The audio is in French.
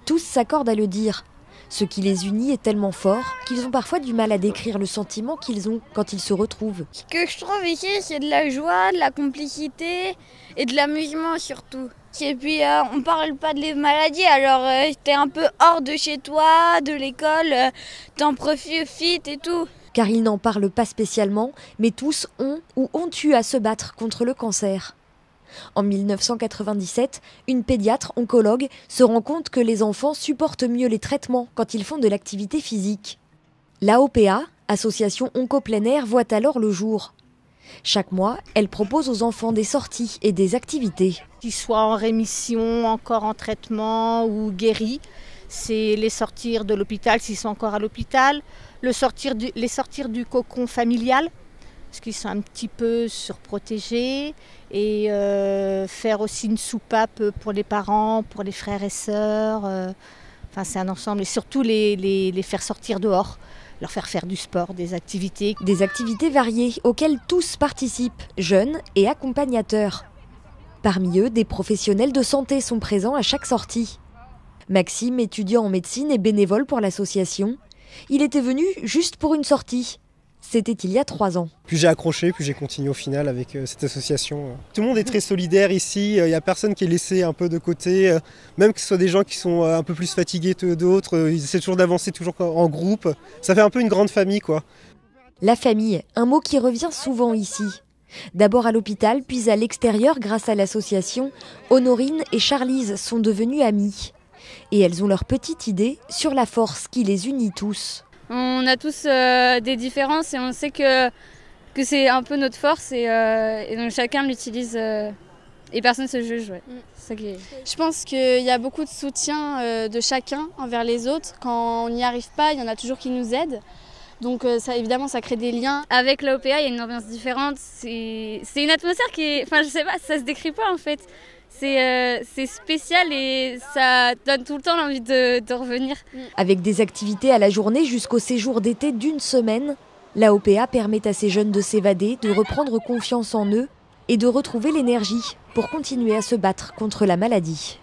Tous s'accordent à le dire. Ce qui les unit est tellement fort qu'ils ont parfois du mal à décrire le sentiment qu'ils ont quand ils se retrouvent. Ce que je trouve ici, c'est de la joie, de la complicité et de l'amusement surtout. Et puis on parle pas de les maladies, alors t'es un peu hors de chez toi, de l'école, t'en profites et tout. Car ils n'en parlent pas spécialement, mais tous ont ou ont eu à se battre contre le cancer. En 1997, une pédiatre oncologue se rend compte que les enfants supportent mieux les traitements quand ils font de l'activité physique. L'AOPA, Association Onco Plein Air, voit alors le jour. Chaque mois, elle propose aux enfants des sorties et des activités. Qu'ils soient en rémission, encore en traitement ou guéris, c'est les sortir de l'hôpital s'ils sont encore à l'hôpital, les sortir du cocon familial, parce qu'ils sont un petit peu surprotégés, et faire aussi une soupape pour les parents, pour les frères et sœurs. Enfin, c'est un ensemble, et surtout les faire sortir dehors, leur faire du sport, des activités. Des activités variées auxquelles tous participent, jeunes et accompagnateurs. Parmi eux, des professionnels de santé sont présents à chaque sortie. Maxime, étudiant en médecine et bénévole pour l'association, il était venu juste pour une sortie. C'était il y a 3 ans. Plus j'ai accroché, plus j'ai continué au final avec cette association. Tout le monde est très solidaire ici, il n'y a personne qui est laissé un peu de côté. Même que ce soit des gens qui sont un peu plus fatigués que d'autres, ils essaient toujours d'avancer toujours en groupe. Ça fait un peu une grande famille, quoi. La famille, un mot qui revient souvent ici. D'abord à l'hôpital, puis à l'extérieur grâce à l'association, Honorine et Charlize sont devenues amies. Et elles ont leur petite idée sur la force qui les unit tous. On a tous des différences et on sait que c'est un peu notre force et donc chacun l'utilise et personne ne se juge. Ouais. C'est ça qui est... Je pense qu'il y a beaucoup de soutien de chacun envers les autres. Quand on n'y arrive pas, il y en a toujours qui nous aident. Donc ça, évidemment, ça crée des liens. Avec l'AOPA, il y a une ambiance différente. C'est une atmosphère qui est... Enfin, je sais pas, ça se décrit pas en fait. C'est spécial et ça donne tout le temps l'envie de revenir. Avec des activités à la journée jusqu'au séjour d'été d'1 semaine, l'AOPA permet à ces jeunes de s'évader, de reprendre confiance en eux et de retrouver l'énergie pour continuer à se battre contre la maladie.